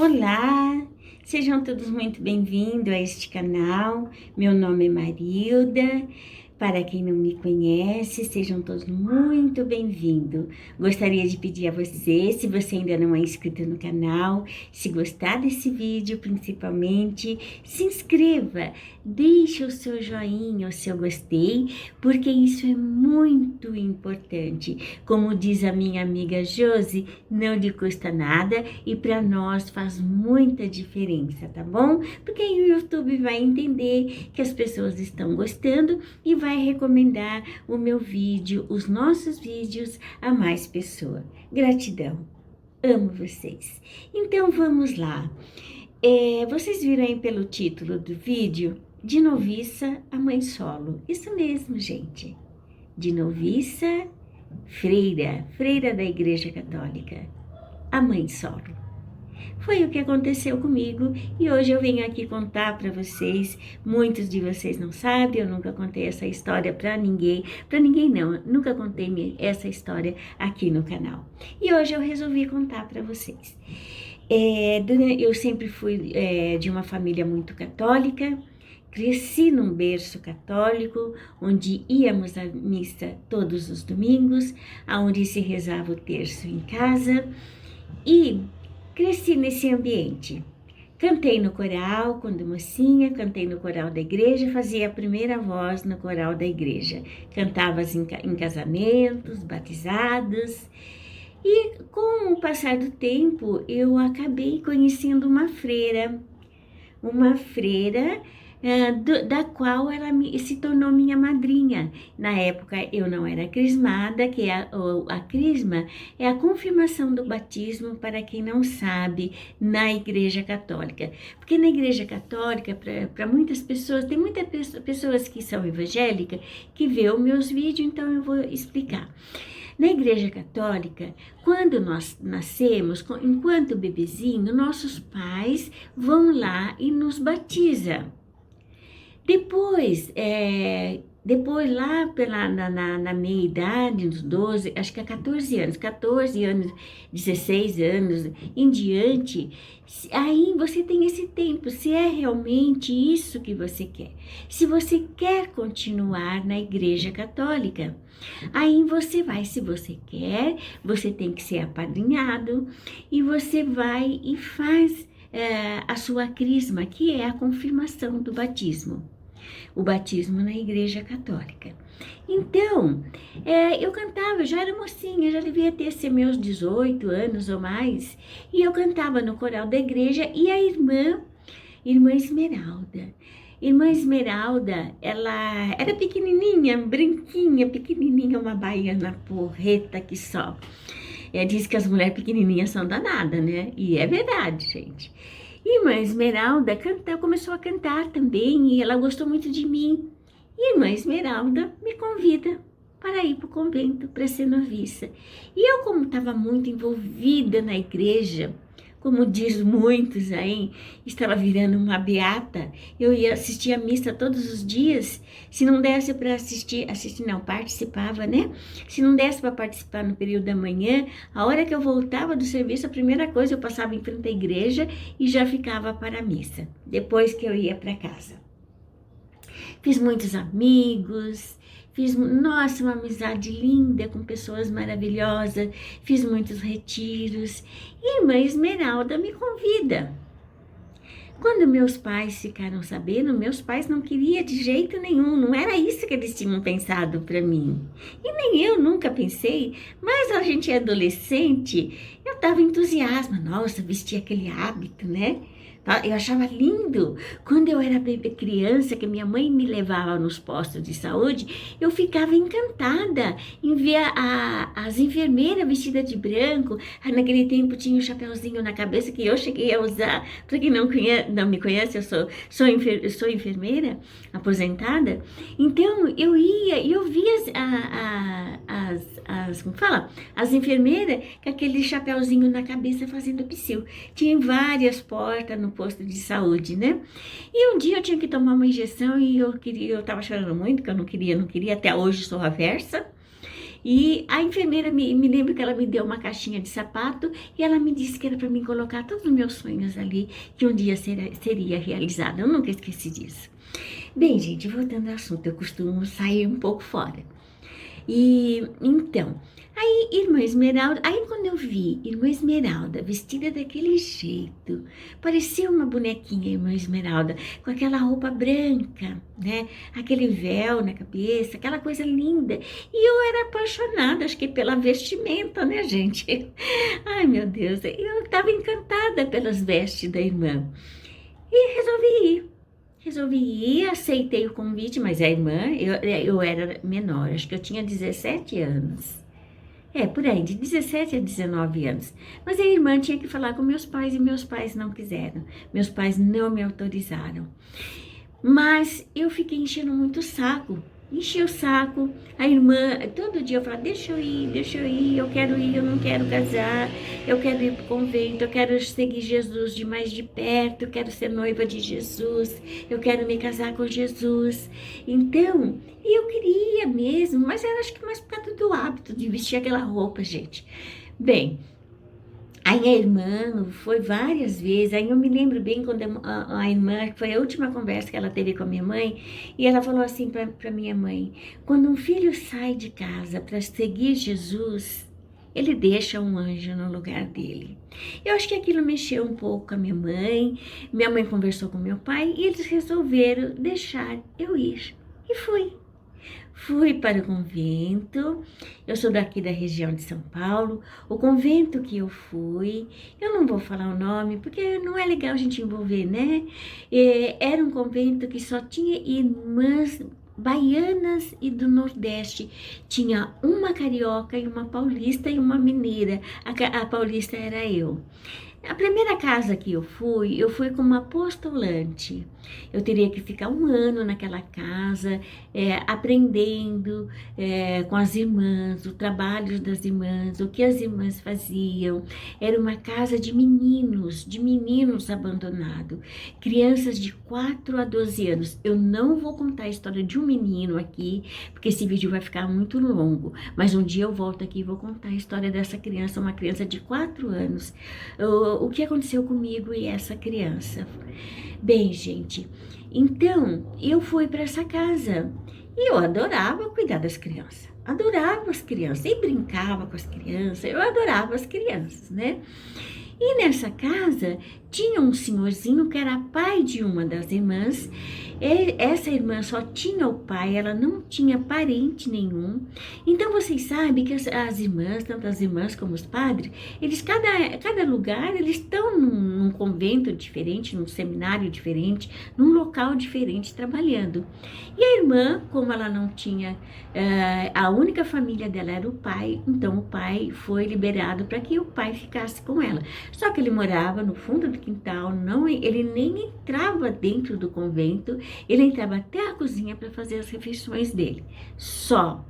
Olá, sejam todos muito bem-vindos a este canal. Meu nome é Marilda. Para quem não me conhece, sejam todos muito bem-vindos. Gostaria de pedir a você, se você ainda não é inscrito no canal, se gostar desse vídeo, principalmente, se inscreva, deixe o seu joinha, o seu gostei, porque isso é muito importante. Como diz a minha amiga Josi, não lhe custa nada e para nós faz muita diferença, tá bom? Porque aí o YouTube vai entender que as pessoas estão gostando e vai recomendar o meu vídeo, os nossos vídeos a mais pessoas. Gratidão, amo vocês. Então vamos lá. Vocês viram aí pelo título do vídeo, de noviça a mãe solo. Isso mesmo, gente. De noviça, freira da Igreja Católica, a mãe solo. Foi o que aconteceu comigo e hoje eu venho aqui contar para vocês. Muitos de vocês não sabem, eu nunca contei essa história para ninguém não, nunca contei essa história aqui no canal. E hoje eu resolvi contar para vocês. Eu sempre fui de uma família muito católica, cresci num berço católico, onde íamos à missa todos os domingos, onde se rezava o terço em casa e cresci nesse ambiente. Cantei no coral quando mocinha, cantei no coral da igreja, fazia a primeira voz no coral da igreja. Cantava em casamentos, batizados. E com o passar do tempo, eu acabei conhecendo uma freira da qual ela se tornou minha madrinha. Na época eu não era crismada, que a crisma é a confirmação do batismo, para quem não sabe, na Igreja Católica. Porque na Igreja Católica, para muitas pessoas, tem muitas pessoas que são evangélicas que vê os meus vídeos, então eu vou explicar. Na Igreja Católica, quando nós nascemos, enquanto bebezinho, nossos pais vão lá e nos batizam. Depois lá na meia idade, nos 12, acho que é 14 anos, 16 anos em diante, aí você tem esse tempo, se é realmente isso que você quer. Se você quer continuar na Igreja Católica, aí você vai, se você quer, você tem que ser apadrinhado e você vai e faz a sua crisma, que é a confirmação do batismo. O batismo na Igreja Católica. Então, eu cantava, eu já era mocinha, já devia ter meus 18 anos ou mais, e eu cantava no coral da igreja, e a irmã Esmeralda. Irmã Esmeralda, ela era pequenininha, branquinha, pequenininha, uma baiana porreta que só. Diz que as mulheres pequenininhas são danadas, né? E é verdade, gente. E irmã Esmeralda começou a cantar também e ela gostou muito de mim. E irmã Esmeralda me convida para ir para o convento, para ser noviça. E eu, como estava muito envolvida na igreja, como diz muitos aí, estava virando uma beata. Eu ia assistir a missa todos os dias. Se não desse para participava, né? Se não desse para participar no período da manhã, a hora que eu voltava do serviço, a primeira coisa, eu passava em frente à igreja e já ficava para a missa, depois que eu ia para casa. Fiz muitos amigos, nossa, uma amizade linda com pessoas maravilhosas, fiz muitos retiros e irmã Esmeralda me convida. Quando meus pais ficaram sabendo, meus pais não queriam de jeito nenhum, não era isso que eles tinham pensado para mim. E nem eu nunca pensei, mas a gente é adolescente, eu estava entusiasmada, nossa, vestir aquele hábito, né? Eu achava lindo. Quando eu era criança, que minha mãe me levava nos postos de saúde, eu ficava encantada em ver as enfermeiras vestidas de branco. Naquele tempo tinha um chapeuzinho na cabeça que eu cheguei a usar. Para quem não me conhece, eu sou enfermeira aposentada. Então eu ia e eu via como fala? As enfermeiras com aquele chapeuzinho na cabeça fazendo psil. Tinha várias portas no posto de saúde, né? E um dia eu tinha que tomar uma injeção e eu tava chorando muito, que eu não queria, até hoje sou aversa. E a enfermeira me lembra que ela me deu uma caixinha de sapato e ela me disse que era para mim colocar todos os meus sonhos ali, que um dia seria realizado. Eu nunca esqueci disso. Bem, gente, voltando ao assunto, eu costumo sair um pouco fora. E então, aí Irmã Esmeralda, aí quando eu vi Irmã Esmeralda vestida daquele jeito, parecia uma bonequinha Irmã Esmeralda, com aquela roupa branca, né? Aquele véu na cabeça, aquela coisa linda. E eu era apaixonada, acho que pela vestimenta, né, gente? Ai, meu Deus, eu estava encantada pelas vestes da irmã. E resolvi ir. Resolvi ir, aceitei o convite, mas a irmã, eu era menor, acho que eu tinha 17 anos. Por aí, de 17 a 19 anos. Mas a irmã tinha que falar com meus pais e meus pais não quiseram. Meus pais não me autorizaram. Mas eu fiquei enchendo muito o saco. Enchi o saco. A irmã, todo dia eu falava, deixa eu ir, eu quero ir, eu não quero casar, eu quero ir para o convento, eu quero seguir Jesus de mais de perto, eu quero ser noiva de Jesus, eu quero me casar com Jesus. Então, eu queria mesmo, mas era acho que mais por causa do hábito de vestir aquela roupa, gente. Bem, aí a irmã foi várias vezes, aí eu me lembro bem quando a irmã, foi a última conversa que ela teve com a minha mãe, e ela falou assim para minha mãe, quando um filho sai de casa para seguir Jesus, ele deixa um anjo no lugar dele. Eu acho que aquilo mexeu um pouco com a minha mãe conversou com meu pai, e eles resolveram deixar eu ir, e fui. Fui para o convento, eu sou daqui da região de São Paulo, o convento que eu fui, eu não vou falar o nome, porque não é legal a gente envolver, né? Era um convento que só tinha irmãs baianas e do Nordeste, tinha uma carioca e uma paulista e uma mineira, a paulista era eu. A primeira casa que eu fui como apostolante. Eu teria que ficar um ano naquela casa, aprendendo com as irmãs, o trabalho das irmãs, o que as irmãs faziam. Era uma casa de meninos abandonados, crianças de 4 a 12 anos. Eu não vou contar a história de um menino aqui, porque esse vídeo vai ficar muito longo, mas um dia eu volto aqui e vou contar a história dessa criança, uma criança de 4 anos. O que aconteceu comigo e essa criança. Bem, gente, então eu fui para essa casa e eu adorava cuidar das crianças. Adorava as crianças e brincava com as crianças. Eu adorava as crianças, né? E nessa casa tinha um senhorzinho que era pai de uma das irmãs. Essa irmã só tinha o pai, ela não tinha parente nenhum. Então vocês sabem que as irmãs, tanto as irmãs como os padres, eles cada lugar eles estão num convento diferente, num seminário diferente, num local diferente trabalhando. E a irmã, como ela não tinha, a única família dela era o pai, então o pai foi liberado para que o pai ficasse com ela. Só que ele morava no fundo do quintal, ele nem entrava dentro do convento, ele entrava até a cozinha para fazer as refeições dele, só.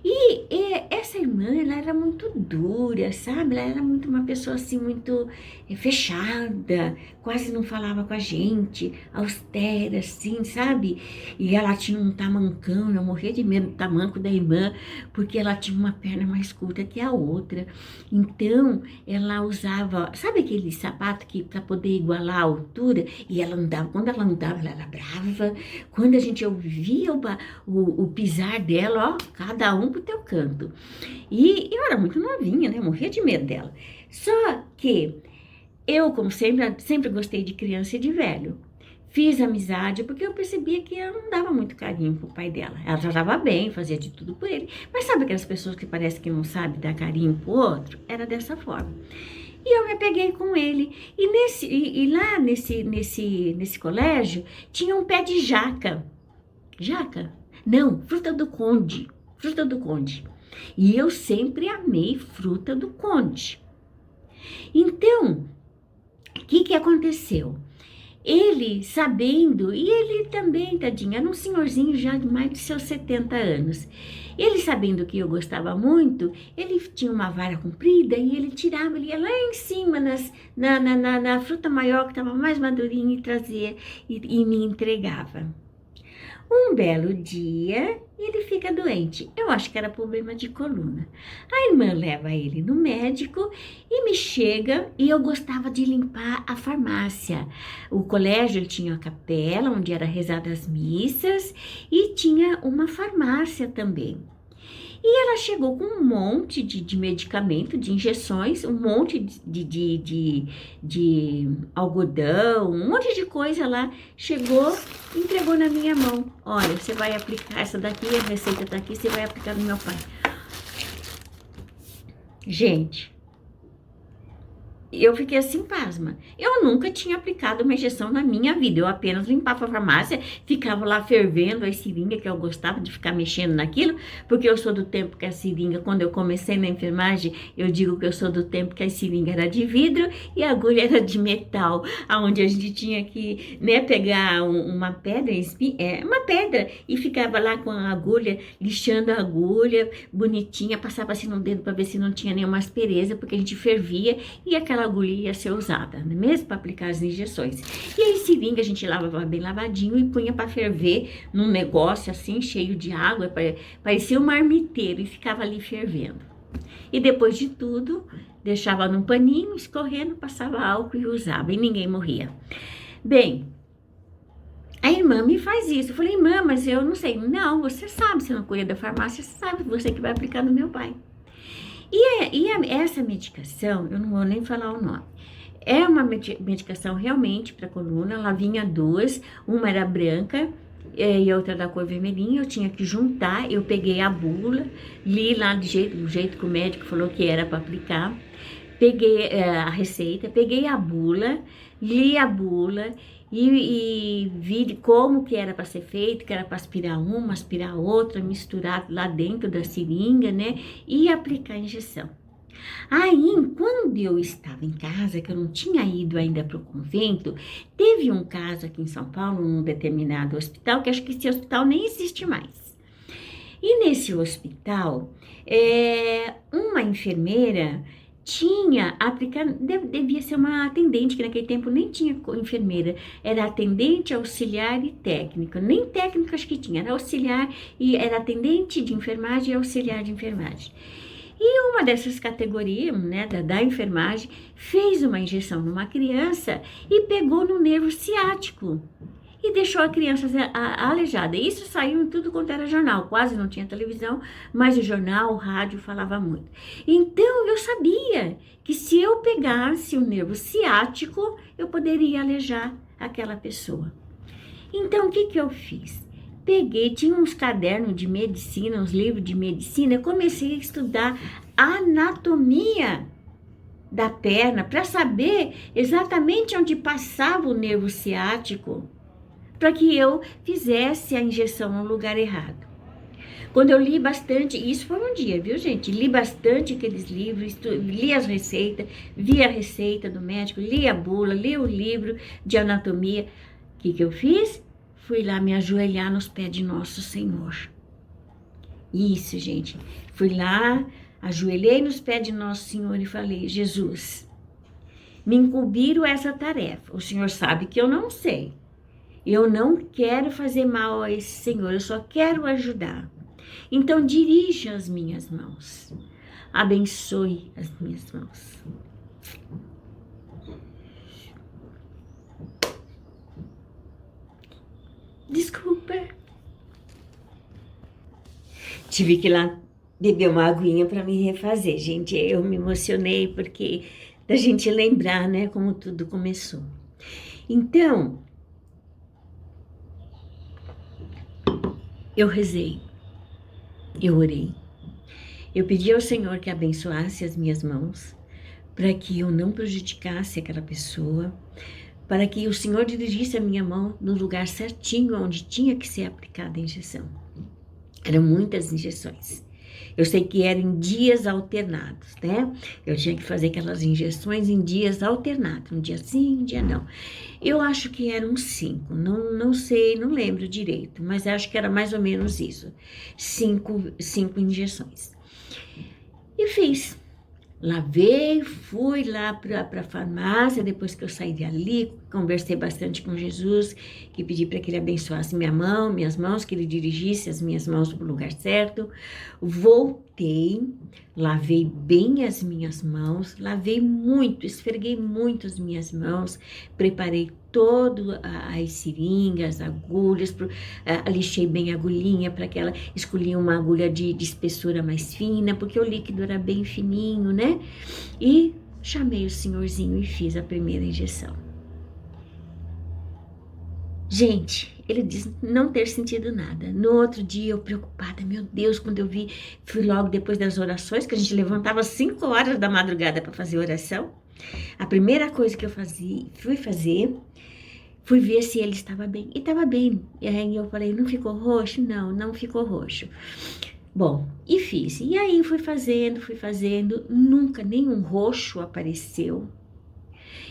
E essa irmã, ela era muito dura, sabe? Ela era muito uma pessoa assim, muito fechada, quase não falava com a gente, austera, assim, sabe? E ela tinha um tamancão, eu morria de medo do tamanco da irmã, porque ela tinha uma perna mais curta que a outra. Então, ela usava, sabe aquele sapato que para poder igualar a altura? E ela andava, quando ela andava, ela era brava. Quando a gente ouvia o pisar dela, ó, cada um pro teu canto. E eu era muito novinha, né? Morria de medo dela. Só que eu, como sempre gostei de criança e de velho. Fiz amizade porque eu percebia que ela não dava muito carinho pro pai dela. Ela tratava bem, fazia de tudo por ele. Mas sabe aquelas pessoas que parece que não sabem dar carinho pro outro? Era dessa forma. E eu me apeguei com ele. E lá nesse colégio tinha um pé de jaca. Jaca? Não, fruta do conde. Fruta do conde. E eu sempre amei fruta do conde. Então, o que aconteceu? Ele sabendo, e ele também, tadinho, era um senhorzinho já de mais de seus 70 anos. Ele sabendo que eu gostava muito, ele tinha uma vara comprida e ele tirava, ele ia lá em cima na fruta maior que estava mais madurinha e trazia e me entregava. Um belo dia, ele fica doente. Eu acho que era problema de coluna. A irmã leva ele no médico e me chega, e eu gostava de limpar a farmácia. O colégio ele tinha uma capela onde era rezadas as missas e tinha uma farmácia também. E ela chegou com um monte de medicamento, de injeções, um monte de algodão, um monte de coisa lá. Chegou, entregou na minha mão. Olha, você vai aplicar essa daqui, a receita tá aqui, você vai aplicar no meu pai. Gente, eu fiquei assim, pasma. Eu nunca tinha aplicado uma injeção na minha vida. Eu apenas limpava a farmácia, ficava lá fervendo a seringa, que eu gostava de ficar mexendo naquilo, porque eu sou do tempo que a seringa, quando eu comecei na enfermagem, eu digo que eu sou do tempo que a seringa era de vidro e a agulha era de metal, onde a gente tinha que, né, pegar uma pedra, uma pedra, e ficava lá com a agulha, lixando a agulha, bonitinha, passava assim no dedo para ver se não tinha nenhuma aspereza, porque a gente fervia e aquela agulha ia ser usada, não é mesmo? Para aplicar as injeções. E aí, seringa, a gente lavava bem lavadinho e punha para ferver num negócio assim, cheio de água, parecia um marmiteiro e ficava ali fervendo. E depois de tudo, deixava num paninho, escorrendo, passava álcool e usava, e ninguém morria. Bem, a irmã me faz isso. Eu falei, irmã, mas eu não sei. Não, você sabe, você não cuida da farmácia, você sabe, você que vai aplicar no meu pai. Essa medicação, eu não vou nem falar o nome, é uma medicação realmente para coluna. Ela vinha duas, uma era branca e a outra da cor vermelhinha. Eu tinha que juntar, eu peguei a bula, li lá do jeito que o médico falou que era para aplicar, peguei a receita, peguei a bula, li a bula e vi como que era para ser feito, que era para aspirar uma, aspirar outra, misturar lá dentro da seringa, né? E aplicar a injeção. Aí, quando eu estava em casa, que eu não tinha ido ainda para o convento, teve um caso aqui em São Paulo, num determinado hospital, que acho que esse hospital nem existe mais. E nesse hospital, uma enfermeira tinha aplicado, devia ser uma atendente, que naquele tempo nem tinha enfermeira, era atendente, auxiliar e técnica, nem técnica acho que tinha, era auxiliar, e era atendente de enfermagem e auxiliar de enfermagem. E uma dessas categorias, né, da enfermagem, fez uma injeção numa criança e pegou no nervo ciático. E deixou a criança aleijada. Isso saiu em tudo quanto era jornal. Quase não tinha televisão, mas o jornal, o rádio falava muito. Então, eu sabia que se eu pegasse o nervo ciático, eu poderia aleijar aquela pessoa. Então, o que eu fiz? Peguei, tinha uns cadernos de medicina, uns livros de medicina, eu comecei a estudar anatomia da perna para saber exatamente onde passava o nervo ciático, para que eu fizesse a injeção no lugar errado. Quando eu li bastante, isso foi um dia, viu, gente? Li bastante aqueles livros, li as receitas, vi a receita do médico, li a bula, li o livro de anatomia. O que eu fiz? Fui lá me ajoelhar nos pés de Nosso Senhor. Isso, gente. Fui lá, ajoelhei nos pés de Nosso Senhor e falei, Jesus, me incumbiram essa tarefa. O Senhor sabe que eu não sei. Eu não quero fazer mal a esse Senhor, eu só quero ajudar. Então, dirija as minhas mãos. Abençoe as minhas mãos. Desculpa. Tive que ir lá beber uma aguinha para me refazer, gente. Eu me emocionei porque da gente lembrar, né, como tudo começou. Então, eu rezei, eu orei, eu pedi ao Senhor que abençoasse as minhas mãos, para que eu não prejudicasse aquela pessoa, para que o Senhor dirigisse a minha mão no lugar certinho, onde tinha que ser aplicada a injeção. Eram muitas injeções. Eu sei que eram em dias alternados, né? Eu tinha que fazer aquelas injeções em dias alternados, um dia sim, um dia não. Eu acho que eram 5, não sei, não lembro direito, mas acho que era mais ou menos isso, 5 injeções. E fiz. Lavei, fui lá para a farmácia, depois que eu saí dali, conversei bastante com Jesus, que pedi para que ele abençoasse minhas mãos, que ele dirigisse as minhas mãos para o lugar certo. Voltei, lavei bem as minhas mãos, lavei muito, esfreguei muito as minhas mãos, preparei todo as seringas, agulhas, lixei bem a agulhinha para que ela escolhia uma agulha de espessura mais fina, porque o líquido era bem fininho, né? E chamei o senhorzinho e fiz a primeira injeção. Gente, ele diz não ter sentido nada. No outro dia, eu preocupada, meu Deus, quando eu vi, fui logo depois das orações, que a gente levantava às 5 horas da madrugada para fazer oração. A primeira coisa que eu fui ver se ele estava bem. E estava bem. E aí eu falei, não ficou roxo? Não, não ficou roxo. Bom, e fiz. E aí fui fazendo, nunca nenhum roxo apareceu.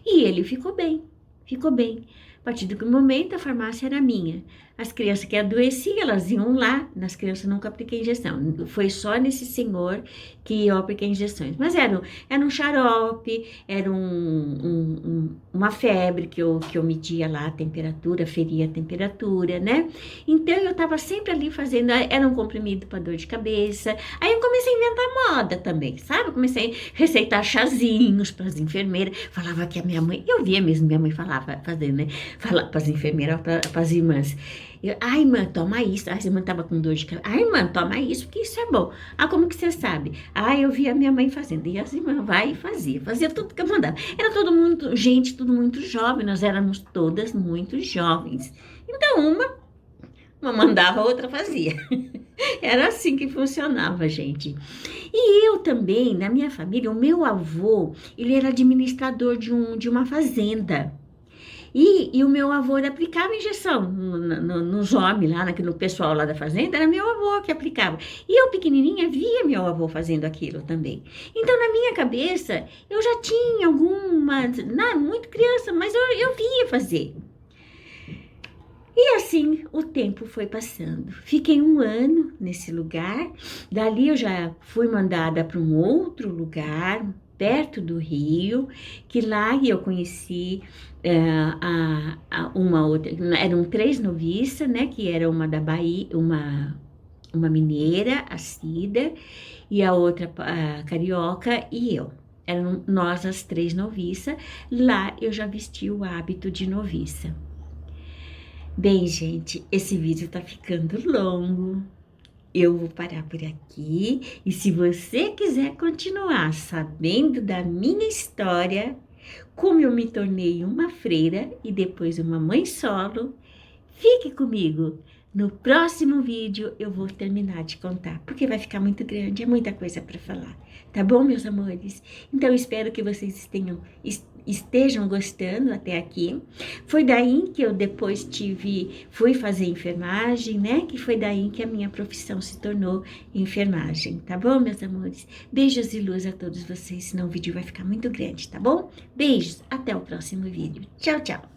E ele ficou bem, ficou bem. A partir do momento, a farmácia era minha. As crianças que adoeciam, elas iam lá. Nas crianças nunca apliquei injeção. Foi só nesse senhor que eu apliquei injeções. Mas era um xarope, era uma febre que eu media lá a temperatura, feria a temperatura, né? Então, eu estava sempre ali fazendo, era um comprimido para dor de cabeça. Aí eu comecei a inventar moda também, sabe? Comecei a receitar chazinhos para as enfermeiras. Falava que a minha mãe, eu via mesmo, minha mãe falava, fazendo, né? Falava para as enfermeiras, para as irmãs. Ai, irmã, toma isso. Ai, a irmã tava com dor de cabeça. Ai, irmã, toma isso, porque isso é bom. Ah, como que você sabe? Ah, eu vi a minha mãe fazendo. E as irmãs vai e fazia tudo que eu mandava. Era todo mundo, gente, tudo muito jovem. Nós éramos todas muito jovens. Então, uma mandava, a outra fazia. Era assim que funcionava, gente. E eu também, na minha família, o meu avô, ele era administrador de uma fazenda. E o meu avô aplicava injeção nos homens lá, no pessoal lá da fazenda, era meu avô que aplicava. E eu, pequenininha, via meu avô fazendo aquilo também. Então, na minha cabeça, eu já tinha não, muito criança, mas eu via fazer. E assim, o tempo foi passando. Fiquei 1 ano nesse lugar, dali eu já fui mandada para um outro lugar, perto do Rio, que lá eu conheci uma outra, eram 3 noviças, né, que era uma da Bahia, uma mineira, a Cida, e a outra a carioca e eu. Eram nós as 3 noviças, lá eu já vesti o hábito de noviça. Bem, gente, esse vídeo tá ficando longo. Eu vou parar por aqui e se você quiser continuar sabendo da minha história, como eu me tornei uma freira e depois uma mãe solo, fique comigo. No próximo vídeo eu vou terminar de contar, porque vai ficar muito grande, é muita coisa para falar. Tá bom, meus amores? Então, espero que vocês estejam gostando até aqui. Foi daí que eu depois fui fazer enfermagem, né? Que foi daí que a minha profissão se tornou enfermagem, tá bom, meus amores? Beijos e luz a todos vocês, senão o vídeo vai ficar muito grande, tá bom? Beijos, até o próximo vídeo. Tchau, tchau!